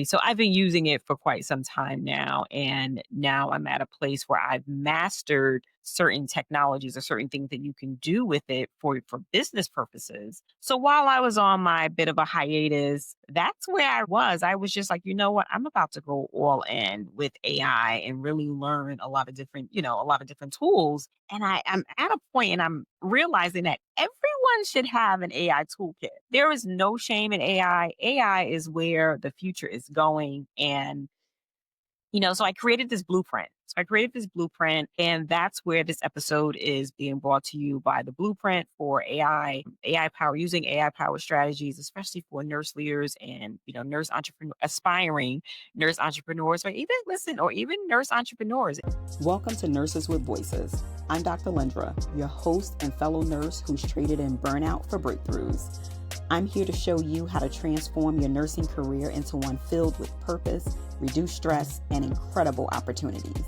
So I've been using it for quite some time now. And now I'm at a place where I've mastered certain technologies or certain things that you can do with it for business purposes. So while I was on my bit of a hiatus, that's where I was. I was just like, you know what? I'm about to go all in with AI and really learn a lot of different, a lot of different tools. And I'm at a point and I'm realizing that everyone should have an AI toolkit. There is no shame in AI. AI is where the future is going. And so I created this blueprint. And that's where this episode is being brought to you by the blueprint for AI power, using AI power strategies, especially for nurse leaders and, nurse entrepreneur, aspiring nurse entrepreneurs, or even nurse entrepreneurs. Welcome to Nurses with Voices. I'm Dr. Lendra, your host and fellow nurse who's traded in burnout for breakthroughs. I'm here to show you how to transform your nursing career into one filled with purpose, reduce stress, and incredible opportunities.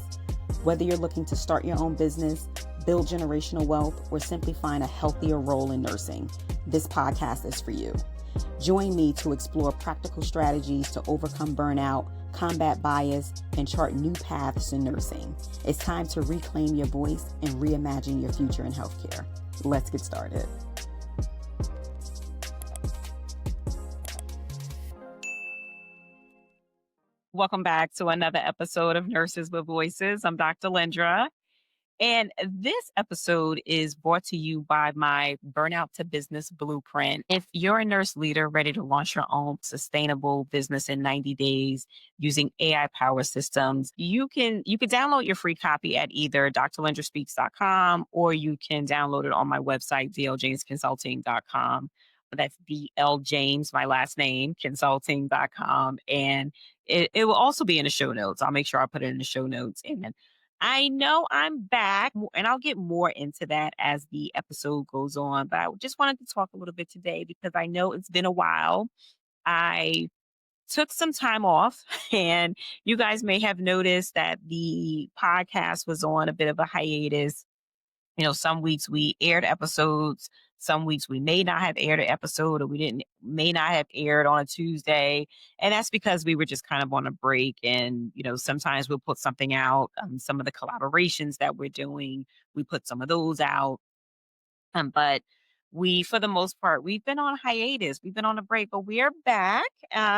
Whether you're looking to start your own business, build generational wealth, or simply find a healthier role in nursing, this podcast is for you. Join me to explore practical strategies to overcome burnout, combat bias, and chart new paths in nursing. It's time to reclaim your voice and reimagine your future in healthcare. Let's get started. Welcome back to another episode of Nurses with Voices. I'm Dr. Lendra. And this episode is brought to you by my Burnout to Business Blueprint. If you're a nurse leader ready to launch your own sustainable business in 90 days using AI power systems, you can download your free copy at either drlendraspeaks.com or you can download it on my website, dljamesconsulting.com. That's DL James, my last name, consulting.com. And it will also be in the show notes. I'll make sure I put it in the show notes. And I know I'm back, and I'll get more into that as the episode goes on. But I just wanted to talk a little bit today because I know it's been a while. I took some time off, and you guys may have noticed that the podcast was on a bit of a hiatus. Some weeks we aired episodes, some weeks we may not have aired an episode, or may not have aired on a Tuesday. And that's because we were just kind of on a break. And, sometimes we'll put something out. Some of the collaborations that we're doing, we put some of those out. But for the most part, we've been on hiatus. We've been on a break, but we are back.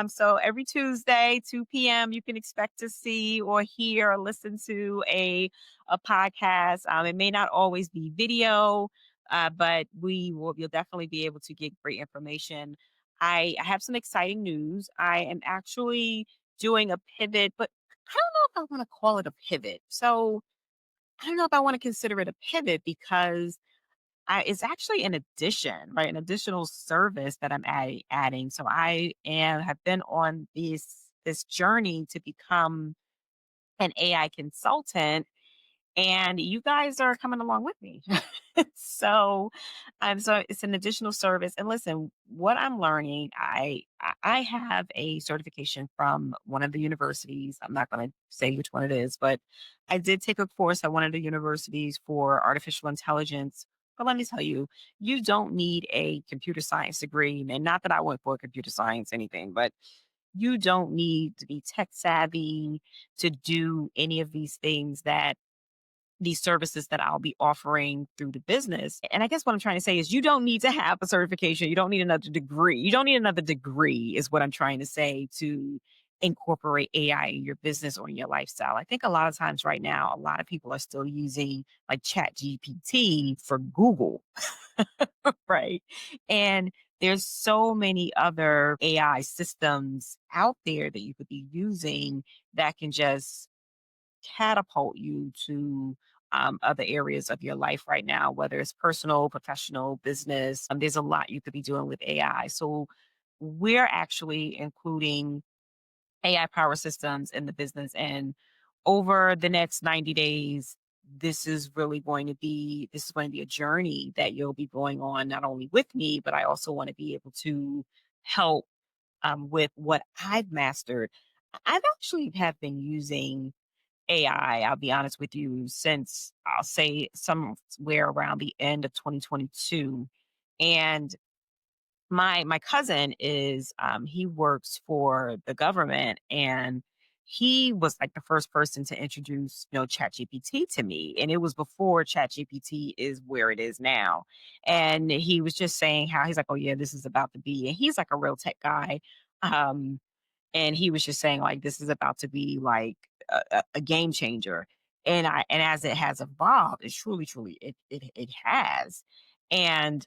So every Tuesday, 2 p.m., you can expect to see or hear or listen to a podcast. It may not always be video, but you'll definitely be able to get great information. I have some exciting news. I am actually doing a pivot, but I don't know if I want to call it a pivot. So I don't know if I want to consider it a pivot because it's actually an addition, right? An additional service that I'm adding. So have been on this journey to become an AI consultant, and you guys are coming along with me. So it's an additional service. And listen, what I'm learning, I have a certification from one of the universities. I'm not going to say which one it is, but I did take a course at one of the universities for artificial intelligence. But let me tell you, you don't need a computer science degree. And not that I went for computer science anything, but you don't need to be tech savvy to do any of these services that I'll be offering through the business. And I guess what I'm trying to say is you don't need to have a certification. You don't need another degree. You don't need another degree is what I'm trying to say to incorporate AI in your business or in your lifestyle. I think a lot of times right now, a lot of people are still using like Chat GPT for Google, right? And there's so many other AI systems out there that you could be using that can just catapult you to other areas of your life right now, whether it's personal, professional, business. There's a lot you could be doing with AI. So we're actually including AI power systems in the business. And over the next 90 days, this is going to be a journey that you'll be going on not only with me, but I also want to be able to help with what I've mastered. I've actually have been using AI, I'll be honest with you, since I'll say somewhere around the end of 2022. And My cousin is he works for the government, and he was like the first person to introduce, ChatGPT to me. And it was before ChatGPT is where it is now. And he was just saying how he's like, oh yeah, this is about to be, and he's like a real tech guy. Um, and he was just saying like this is about to be like a game changer. And as it has evolved, it truly it has. And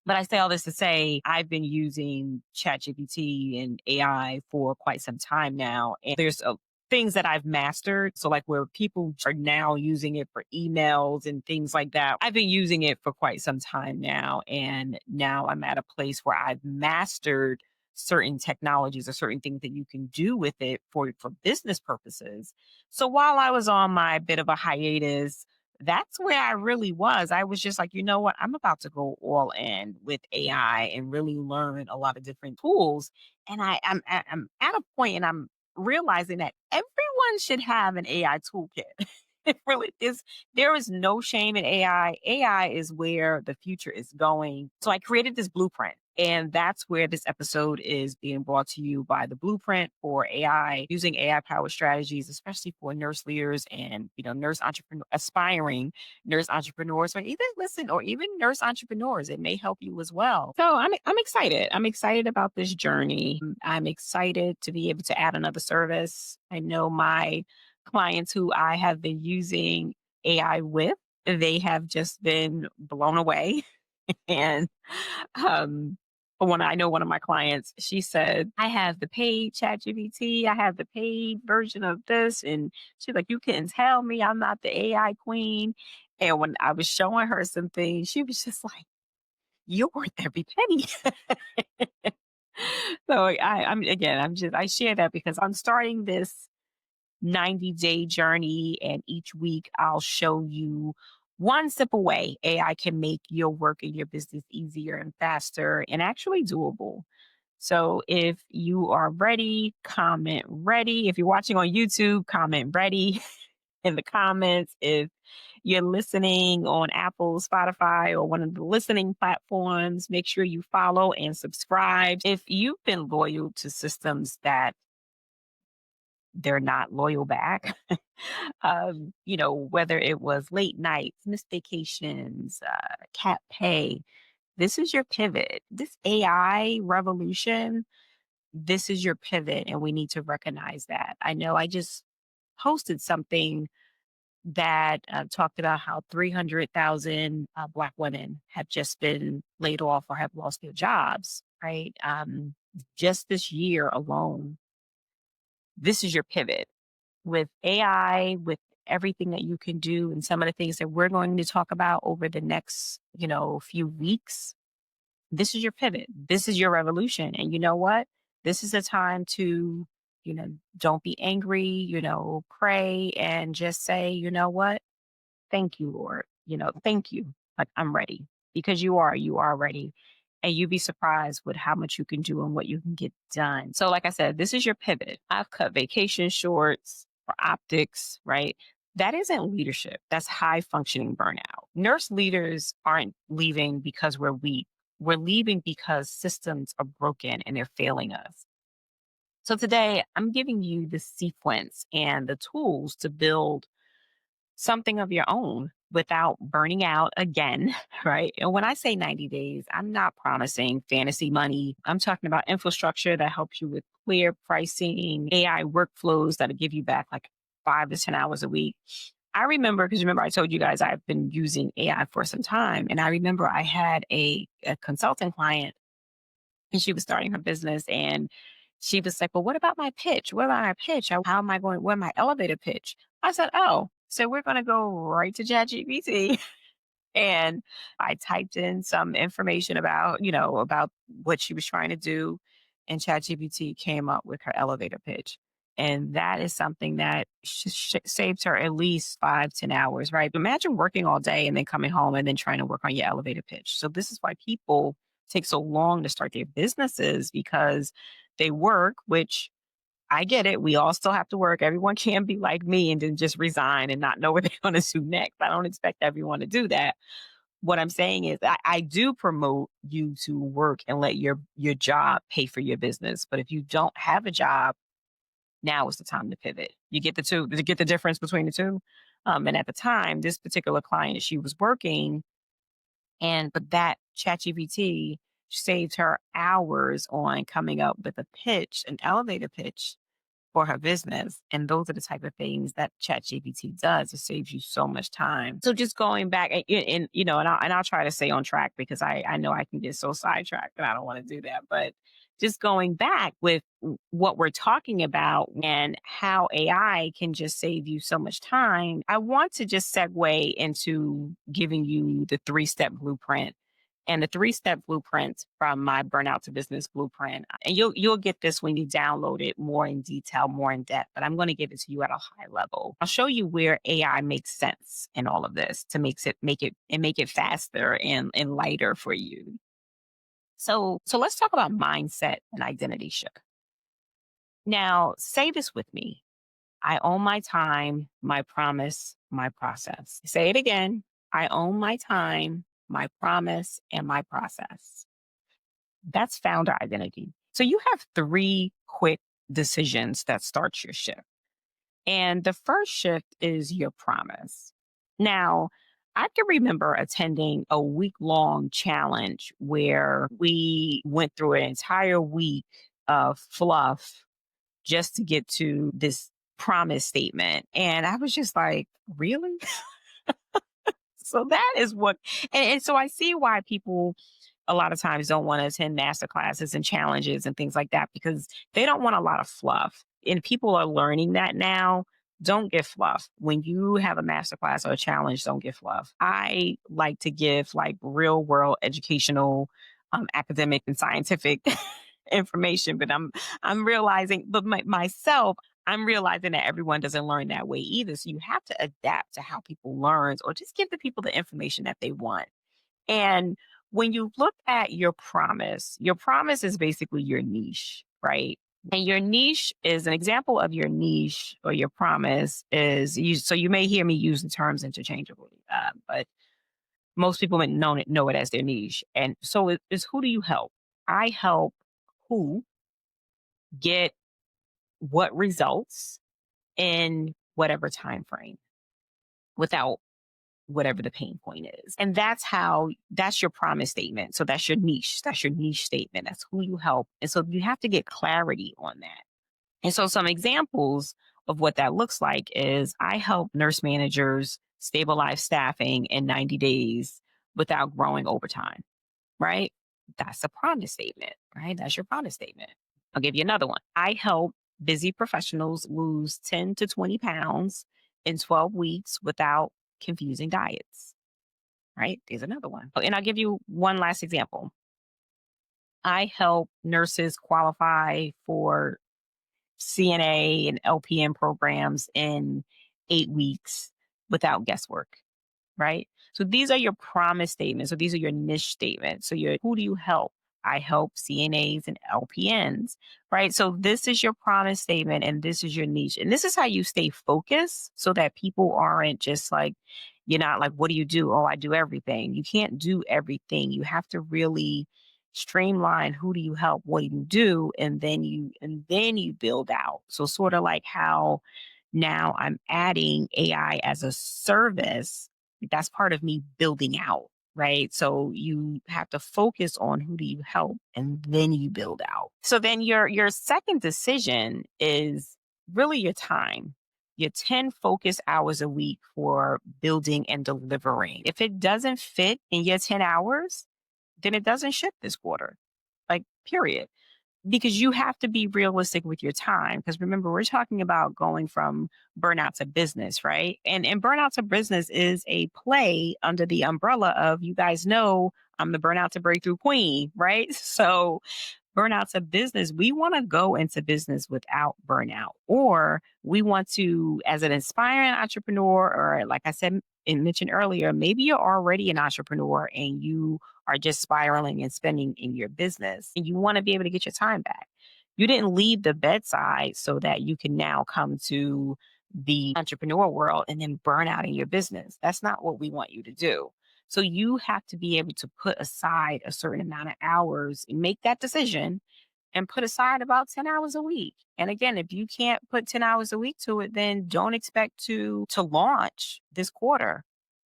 but I say all this to say I've been using ChatGPT and AI for quite some time now. And there's things that I've mastered. So, like where people are now using it for emails and things like that, I've been using it for quite some time now. And now I'm at a place where I've mastered certain technologies or certain things that you can do with it for business purposes. So while I was on my bit of a hiatus, that's where I really was. I was just like, you know what? I'm about to go all in with AI and really learn a lot of different tools. And I'm at a point and I'm realizing that everyone should have an AI toolkit. It really is. There is no shame in AI. AI is where the future is going. So I created this blueprint. And that's where this episode is being brought to you by the blueprint for AI, using AI powered strategies, especially for nurse leaders and, nurse entrepreneur, aspiring nurse entrepreneurs, or even nurse entrepreneurs. It may help you as well. So I'm excited. I'm excited about this journey. I'm excited to be able to add another service. I know my clients who I have been using AI with, they have just been blown away. And um, I know one of my clients, she said, I have the paid chat GPT, I have the paid version of this. And she's like, you couldn't tell me I'm not the AI queen. And when I was showing her some things, she was just like, you're worth every penny. So I share that because I'm starting this 90-day journey. And each week I'll show you one simple way AI can make your work and your business easier and faster and actually doable. So if you are ready, comment ready. If you're watching on YouTube, comment ready in the comments. If you're listening on Apple, Spotify, or one of the listening platforms, make sure you follow and subscribe. If you've been loyal to systems that they're not loyal back, whether it was late nights, missed vacations, cat pay, this is your pivot. This AI revolution, this is your pivot, and we need to recognize that. I know I just posted something that talked about how 300,000 Black women have just been laid off or have lost their jobs, right? Just this year alone, this is your pivot with AI, with everything that you can do, and some of the things that we're going to talk about over the next, few weeks. This is your pivot. This is your revolution. And you know what? This is a time to, don't be angry, pray and just say, you know what? Thank you, Lord. Thank you. Like I'm ready because you are ready. And you'd be surprised with how much you can do and what you can get done. So, like I said, this is your pivot. I've cut vacation shorts for optics, right? That isn't leadership. That's high functioning burnout. Nurse leaders aren't leaving because we're weak. We're leaving because systems are broken and they're failing us. So today I'm giving you the sequence and the tools to build something of your own without burning out again, right? And when I say 90 days, I'm not promising fantasy money. I'm talking about infrastructure that helps you with clear pricing, AI workflows that'll give you back like 5 to 10 hours a week. I remember, because remember, I told you guys I've been using AI for some time. And I remember I had a consulting client and she was starting her business and she was like, well, what about my pitch? What about my pitch? How am I going? What my elevator pitch? I said, oh, so we're going to go right to ChatGPT. And I typed in some information about what she was trying to do. And ChatGPT came up with her elevator pitch. And that is something that saves her at least 5, 10 hours, right? Imagine working all day and then coming home and then trying to work on your elevator pitch. So this is why people take so long to start their businesses because they work, which I get it. We all still have to work. Everyone can't be like me and then just resign and not know what they're going to do next. I don't expect everyone to do that. what I'm saying is I do promote you to work and let your job pay for your business. But if you don't have a job, now is the time to pivot. You get the two, you get the difference between the two. And at the time, this particular client, she was working, and but that ChatGPT saved her hours on coming up with a pitch, an elevator pitch for her business. And those are the type of things that ChatGPT does. It saves you so much time. So just going back and I'll try to stay on track because I know I can get so sidetracked and I don't want to do that. But just going back with what we're talking about and how AI can just save you so much time, I want to just segue into giving you the 3-step blueprint and the 3-step blueprint from my burnout to business blueprint. And you'll get this when you download it more in detail, more in depth, but I'm going to give it to you at a high level. I'll show you where AI makes sense in all of this to make it faster and lighter for you. So let's talk about mindset and identity shift. Now, say this with me. I own my time, my promise, my process. Say it again. I own my time, my promise, and my process. That's founder identity. So you have 3 quick decisions that start your shift. And the first shift is your promise. Now, I can remember attending a week-long challenge where we went through an entire week of fluff just to get to this promise statement. And I was just like, really? So that is what, and so I see why people a lot of times don't want to attend master classes and challenges and things like that because they don't want a lot of fluff. And people are learning that now. Don't give fluff. When you have a master class or a challenge, don't give fluff. I like to give like real world educational, academic and scientific information, but I'm realizing, but myself, I'm realizing that everyone doesn't learn that way either. So you have to adapt to how people learn or just give the people the information that they want. And when you look at your promise is basically your niche, right? And your niche is an example of your niche or your promise is you. So you may hear me using terms interchangeably, but most people might know it as their niche. And so it's who do you help? I help who get what results in whatever time frame without whatever the pain point is. And that's your promise statement. So that's your niche. That's your niche statement. That's who you help. And so you have to get clarity on that. And so some examples of what that looks like is I help nurse managers stabilize staffing in 90 days without growing overtime, right? That's a promise statement, right? That's your promise statement. I'll give you another one. I help busy professionals lose 10 to 20 pounds in 12 weeks without confusing diets, right? There's another one. Oh, and I'll give you one last example. I help nurses qualify for CNA and LPN programs in 8 weeks without guesswork, right? So these are your promise statements. So these are your niche statements. So who do you help? I help CNAs and LPNs, right? So this is your promise statement and this is your niche. And this is how you stay focused so that people aren't just like, you're not like, what do you do? Oh, I do everything. You can't do everything. You have to really streamline who do you help, what do you do, and then you build out. So sort of like how now I'm adding AI as a service. That's part of me building out, right? So you have to focus on who do you help and then you build out. So then your second decision is really your time. Your 10 focus hours a week for building and delivering. If it doesn't fit in your 10 hours, then it doesn't ship this quarter. Like period, because you have to be realistic with your time. Because remember, we're talking about going from burnout to business, right? And burnout to business is a play under the umbrella of you guys know I'm the burnout to breakthrough queen, right? So burnout to business, we want to go into business without burnout, or we want to, as an aspiring entrepreneur, or like I said and mentioned earlier, maybe you're already an entrepreneur and you are just spiraling and spending in your business and you want to be able to get your time back. You didn't leave the bedside so that you can now come to the entrepreneur world and then burn out in your business. That's not what we want you to do. So you have to be able to put aside a certain amount of hours and make that decision and put aside about 10 hours a week. And again, if you can't put 10 hours a week to it, then don't expect to launch this quarter.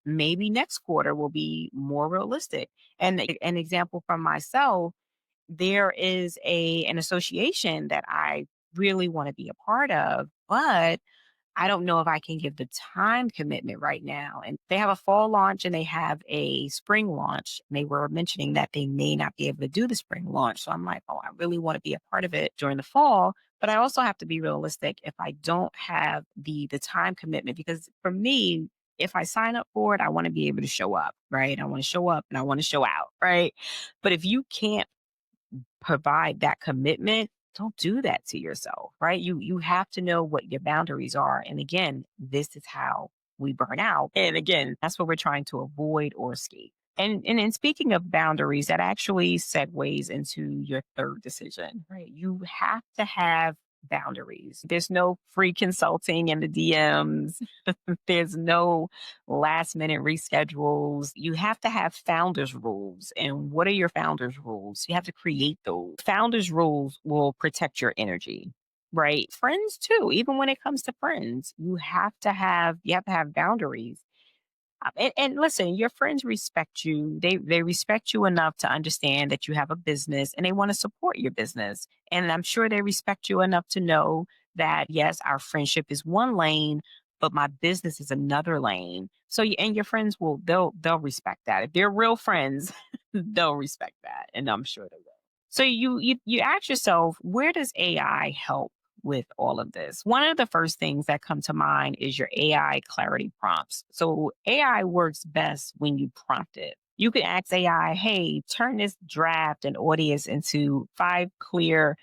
Maybe next quarter will be more realistic. And an example from myself, there is an association that I really want to be a part of, but I don't know if I can give the time commitment right now. And they have a fall launch and they have a spring launch. And they were mentioning that they may not be able to do the spring launch. So I'm like, oh, I really want to be a part of it during the fall. But I also have to be realistic if I don't have the time commitment, because for me, if I sign up for it, I want to be able to show up, right? I want to show up and I want to show out, right? But if you can't provide that commitment, don't do that to yourself, right? You have to know what your boundaries are. And again, this is how we burn out. And again, that's what we're trying to avoid or escape. And in speaking of boundaries, that actually segues into your third decision, right? You have to have boundaries. There's no free consulting in the DMs. There's no last minute reschedules. You have to have founders rules. And what are your founders rules? You have to create those. Founders rules will protect your energy. Right. Friends too. Even when it comes to friends, you have to have boundaries. And listen, your friends respect you. They respect you enough to understand that you have a business and they want to support your business. And I'm sure they respect you enough to know that yes, our friendship is one lane, but my business is another lane. So and your friends they'll respect that. If they're real friends, they'll respect that, and I'm sure they will. So you ask yourself, where does AI help with all of this? One of the first things that come to mind is your AI clarity prompts. So AI works best when you prompt it. You can ask AI, hey, turn this draft and audience into 5 clear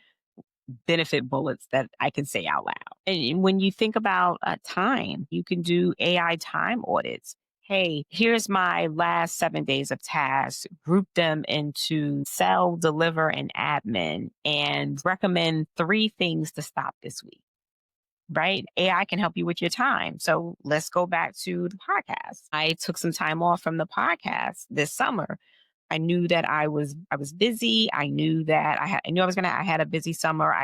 benefit bullets that I can say out loud. And when you think about time, you can do AI time audits. Hey, here's my last 7 days of tasks, group them into sell, deliver, and admin, and recommend 3 things to stop this week, right? AI can help you with your time. So let's go back to the podcast. I took some time off from the podcast this summer. I knew that I was busy. I knew that I had a busy summer.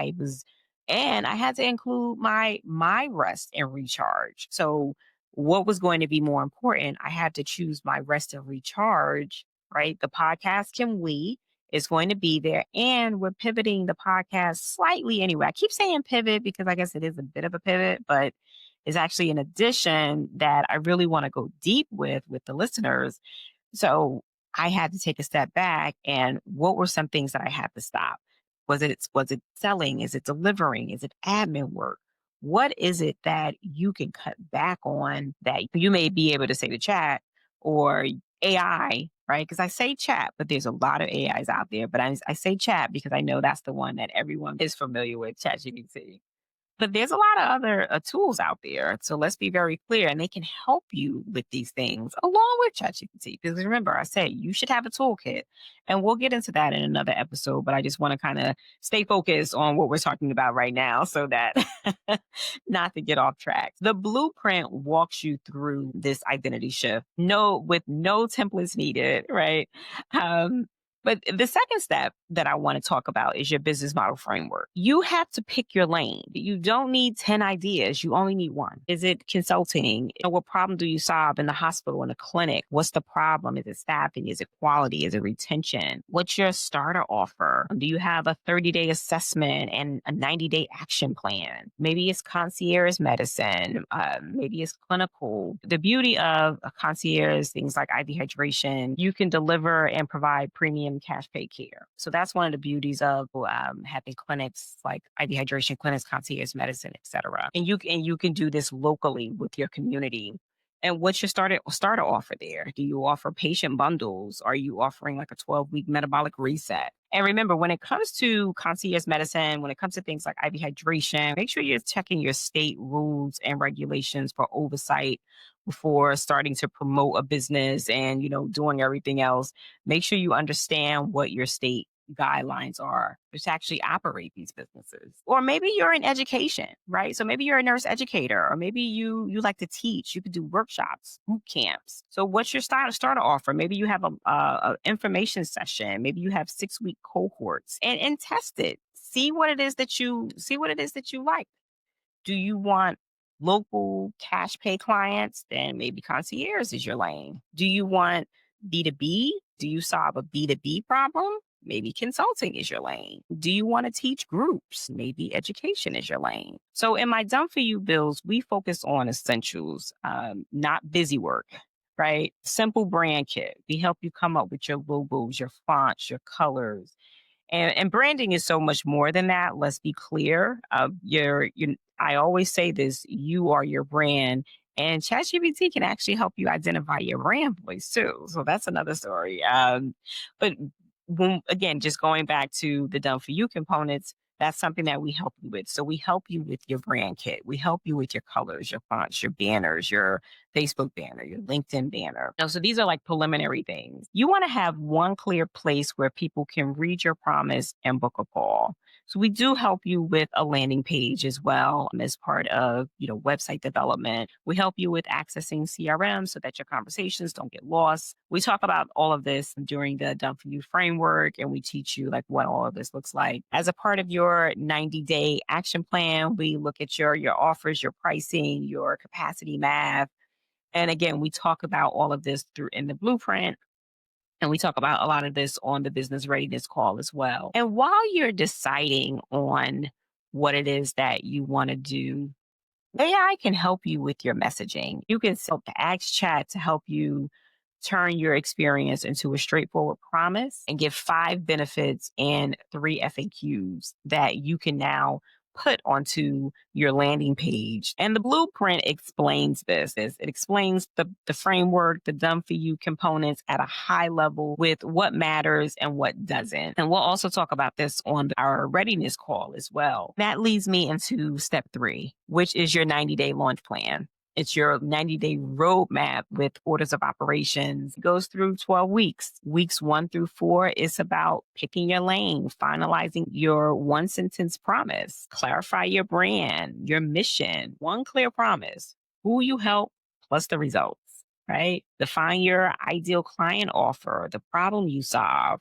And I had to include my rest and recharge. So what was going to be more important? I had to choose my rest and recharge, right? The podcast can wait. It's going to be there. And we're pivoting the podcast slightly anyway. I keep saying pivot because I guess it is a bit of a pivot, but it's actually an addition that I really want to go deep with the listeners. So I had to take a step back, and what were some things that I had to stop? Was it selling? Is it delivering? Is it admin work? What is it that you can cut back on that you may be able to say to chat or AI, right? Because I say chat, but there's a lot of AIs out there. But I say chat because I know that's the one that everyone is familiar with, ChatGPT. But there's a lot of other tools out there. So let's be very clear, and they can help you with these things along with ChatGPT. Because remember, I said you should have a toolkit, and we'll get into that in another episode. But I just want to kind of stay focused on what we're talking about right now so that not to get off track. The blueprint walks you through this identity shift, with no templates needed, right? Um, but the second step that I want to talk about is your business model framework. You have to pick your lane. You don't need 10 ideas. You only need one. Is it consulting? What problem do you solve in the hospital, in the clinic? What's the problem? Is it staffing? Is it quality? Is it retention? What's your starter offer? Do you have a 30-day assessment and a 90-day action plan? Maybe it's concierge medicine. Maybe it's clinical. The beauty of a concierge, things like IV hydration, you can deliver and provide premium cash pay care. So that's one of the beauties of having clinics like IV hydration clinics, concierge medicine, et cetera. And you can do this locally with your community. And what's your starter offer there? Do you offer patient bundles? Are you offering like a 12-week metabolic reset? And remember, when it comes to concierge medicine, when it comes to things like IV hydration, make sure you're checking your state rules and regulations for oversight before starting to promote a business and, doing everything else. Make sure you understand what your state guidelines are to actually operate these businesses. Or maybe you're in education, right? So maybe you're a nurse educator, or maybe you like to teach. You could do workshops, boot camps. So what's your starter offer? Maybe you have a information session. Maybe you have 6-week cohorts, and test it. See what it is that you like. Do you want local cash pay clients? Then maybe concierge is your lane. Do you want B2B? Do you solve a B2B problem? Maybe consulting is your lane. Do you want to teach groups? Maybe education is your lane. So in my Done For You bills, we focus on essentials, not busy work, right? Simple brand kit. We help you come up with your logos, your fonts, your colors, and branding is so much more than that. Let's be clear. I always say this: you are your brand, and ChatGPT can actually help you identify your brand voice too. So that's another story. But again, just going back to the Done For You components, that's something that we help you with. So we help you with your brand kit. We help you with your colors, your fonts, your banners, your Facebook banner, your LinkedIn banner. So these are like preliminary things. You want to have one clear place where people can read your promise and book a call. So we do help you with a landing page as well, as part of, website development. We help you with accessing CRM so that your conversations don't get lost. We talk about all of this during the Done For You framework, and we teach you like what all of this looks like. As a part of your 90-day action plan, we look at your offers, your pricing, your capacity math. And again, we talk about all of this through in the blueprint. And we talk about a lot of this on the business readiness call as well. And while you're deciding on what it is that you want to do, AI can help you with your messaging. You can ask chat to help you turn your experience into a straightforward promise and give 5 benefits and 3 FAQs that you can now put onto your landing page. And the blueprint explains this. It explains the framework, the Done For You components at a high level with what matters and what doesn't. And we'll also talk about this on our readiness call as well. That leads me into step 3, which is your 90-day launch plan. It's your 90-day roadmap with orders of operations. It goes through 12 weeks. Weeks 1 through 4 is about picking your lane, finalizing your 1-sentence promise, clarify your brand, your mission, one clear promise, who you help plus the results, right? Define your ideal client offer, the problem you solve,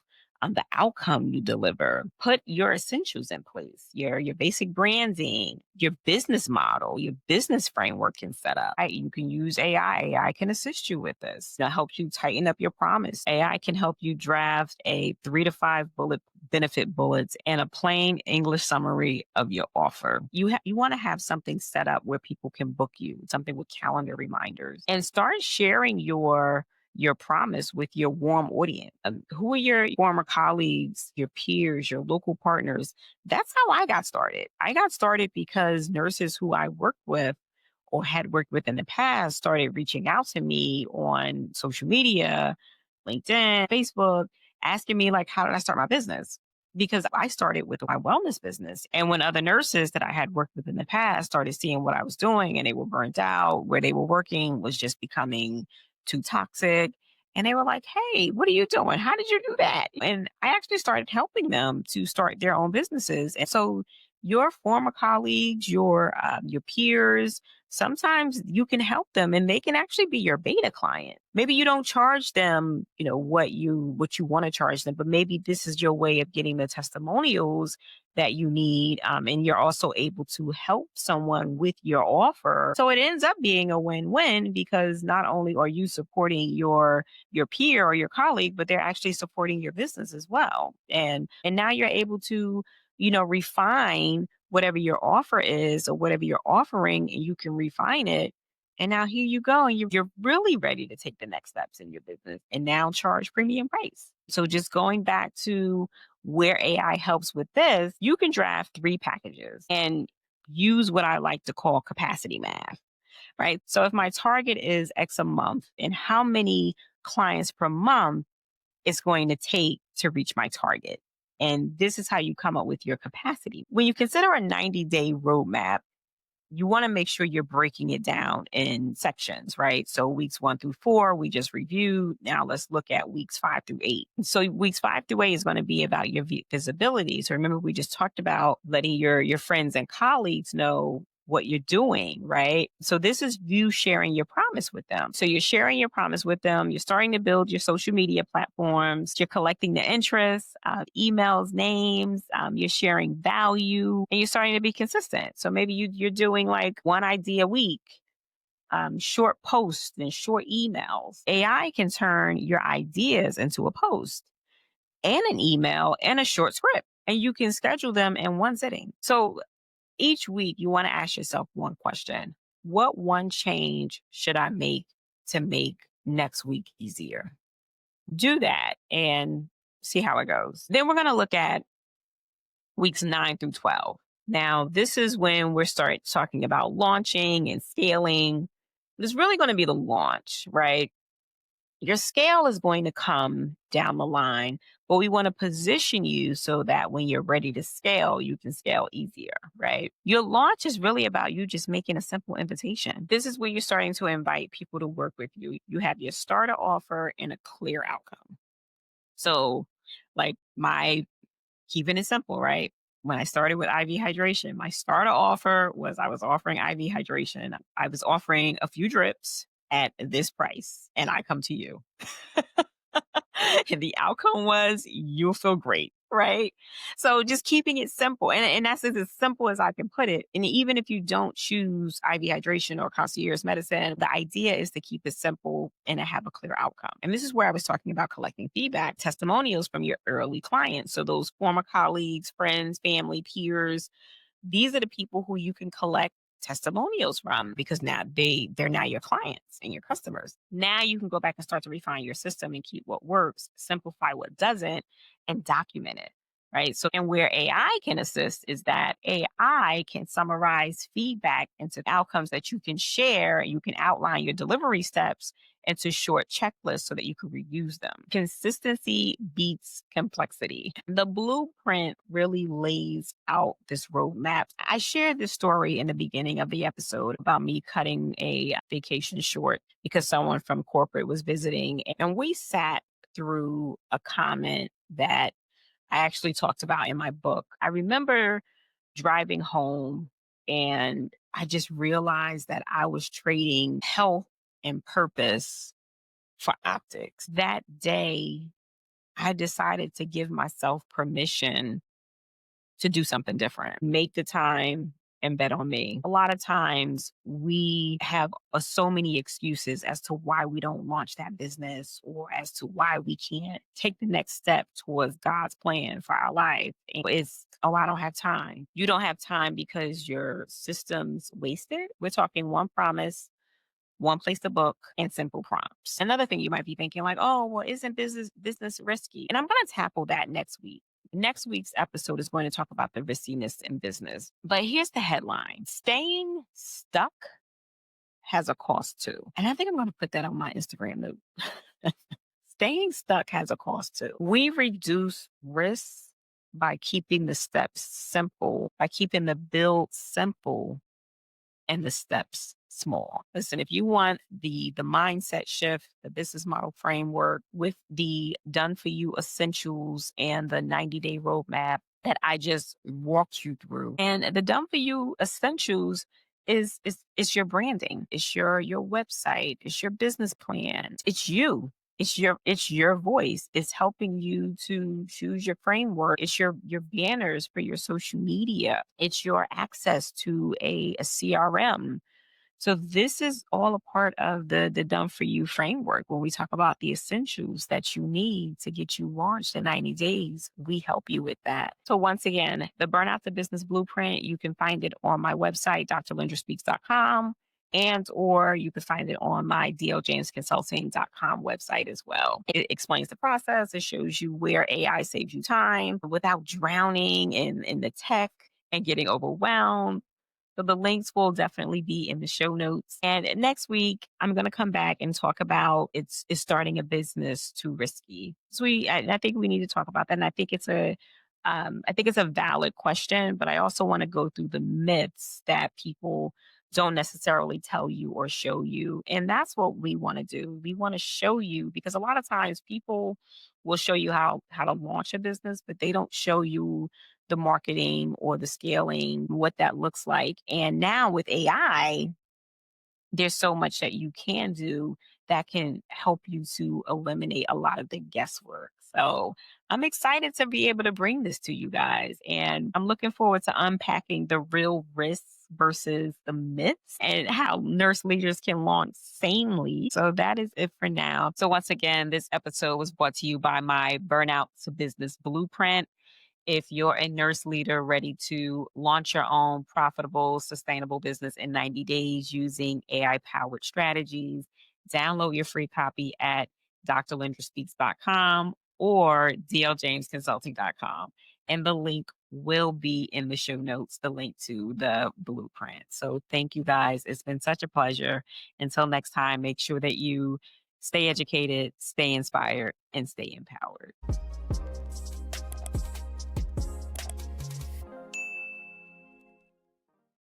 the outcome you deliver. Put your essentials in place, your basic branding, your business model, your business framework can set up. Right? You can use AI. AI can assist you with this. It helps you tighten up your promise. AI can help you draft a 3 to 5 benefit bullets and a plain English summary of your offer. You want to have something set up where people can book you, something with calendar reminders, and start sharing your promise with your warm audience. Who are your former colleagues, your peers, your local partners? That's how I got started. I got started because nurses who I worked with or had worked with in the past started reaching out to me on social media, LinkedIn, Facebook, asking me like, how did I start my business? Because I started with my wellness business. And when other nurses that I had worked with in the past started seeing what I was doing and they were burnt out, where they were working was just becoming too toxic. And they were like, hey, what are you doing? How did you do that? And I actually started helping them to start their own businesses. And so your former colleagues, your peers, sometimes you can help them and they can actually be your beta client. Maybe you don't charge them, what you want to charge them, but maybe this is your way of getting the testimonials that you need. And you're also able to help someone with your offer. So it ends up being a win-win because not only are you supporting your peer or your colleague, but they're actually supporting your business as well. And now you're able to, refine whatever your offer is or whatever you're offering, and you can refine it. And now here you go. And you're really ready to take the next steps in your business and now charge premium price. So just going back to where AI helps with this, you can draft 3 packages and use what I like to call capacity math, right? So if my target is X a month, and how many clients per month it's going to take to reach my target. And this is how you come up with your capacity. When you consider a 90-day roadmap, you want to make sure you're breaking it down in sections, right? So weeks 1 through 4, we just reviewed. Now let's look at weeks 5 through 8. So weeks 5 through 8 is going to be about your visibility. So remember, we just talked about letting your friends and colleagues know what you're doing, right? So this is you sharing your promise with them. So you're sharing your promise with them. You're starting to build your social media platforms. You're collecting the interests, emails, names. You're sharing value, and you're starting to be consistent. So maybe you're doing like one idea a week, short posts and short emails. AI can turn your ideas into a post and an email and a short script, and you can schedule them in one sitting. So each week, you want to ask yourself one question. What one change should I make next week easier? Do that and see how it goes. Then we're going to look at weeks 9 through 12. Now, this is when we're start talking about launching and scaling. It's really going to be the launch, right? Your scale is going to come down the line, but we want to position you so that when you're ready to scale, you can scale easier, right? Your launch is really about you just making a simple invitation. This is where you're starting to invite people to work with you. You have your starter offer and a clear outcome. So, like my keeping it simple, right? When I started with IV hydration, my starter offer was I was offering IV hydration. I was offering a few drips at this price, and I come to you. And the outcome was you'll feel great, right? So just keeping it simple. And that's as simple as I can put it. And even if you don't choose IV hydration or concierge medicine, the idea is to keep it simple and to have a clear outcome. And this is where I was talking about collecting feedback, testimonials from your early clients. So those former colleagues, friends, family, peers, these are the people who you can collect testimonials from because now they're now your clients and your customers. Now you can go back and start to refine your system and keep what works, simplify what doesn't, and document it. Right. So, and where AI can assist is that AI can summarize feedback into outcomes that you can share. You can outline your delivery steps into short checklists so that you can reuse them. Consistency beats complexity. The blueprint really lays out this roadmap. I shared this story in the beginning of the episode about me cutting a vacation short because someone from corporate was visiting, and we sat through a comment that I actually talked about in my book. I remember driving home and I just realized that I was trading health and purpose for optics. That day, I decided to give myself permission to do something different, make the time and bet on me. A lot of times we have so many excuses as to why we don't launch that business or as to why we can't take the next step towards God's plan for our life. And it's, oh, I don't have time. You don't have time because your system's wasted. We're talking one promise, one place to book, and simple prompts. Another thing you might be thinking like, oh, well, isn't business risky? And I'm going to tackle that next week. Next week's episode is going to talk about the riskiness in business. But here's the headline. Staying stuck has a cost too. And I think I'm going to put that on my Instagram note. Staying stuck has a cost too. We reduce risks by keeping the steps simple, by keeping the build simple and the steps small. Listen, if you want the mindset shift, the business model framework with the done for you essentials and the 90-day roadmap that I just walked you through. And the done for you essentials is your branding, it's your website, it's your business plan, it's you. It's your voice. It's helping you to choose your framework. It's your banners for your social media. It's your access to a CRM. So this is all a part of the done for you framework. When we talk about the essentials that you need to get you launched in 90 days, we help you with that. So once again, the Burnout the Business Blueprint, you can find it on my website, drlendraspeaks.com. And or you can find it on my dljamesconsulting.com website as well. It explains the process. It shows you where AI saves you time without drowning in the tech and getting overwhelmed. So the links will definitely be in the show notes. And next week, I'm going to come back and talk about is starting a business too risky. So I think we need to talk about that. And I think it's a I think it's a valid question, but I also want to go through the myths that people don't necessarily tell you or show you. And that's what we want to do. We want to show you because a lot of times people will show you how to launch a business, but they don't show you the marketing or the scaling, what that looks like. And now with AI, there's so much that you can do that can help you to eliminate a lot of the guesswork. So I'm excited to be able to bring this to you guys. And I'm looking forward to unpacking the real risks versus the myths and how nurse leaders can launch sanely. So that is it for now. So once again, this episode was brought to you by my Burnout to Business Blueprint. If you're a nurse leader ready to launch your own profitable, sustainable business in 90 days using AI powered strategies, download your free copy at drlendraspeaks.com or dljamesconsulting.com. And the link will be in the show notes, the link to the blueprint. So thank you guys. It's been such a pleasure. Until next time, make sure that you stay educated, stay inspired, and stay empowered.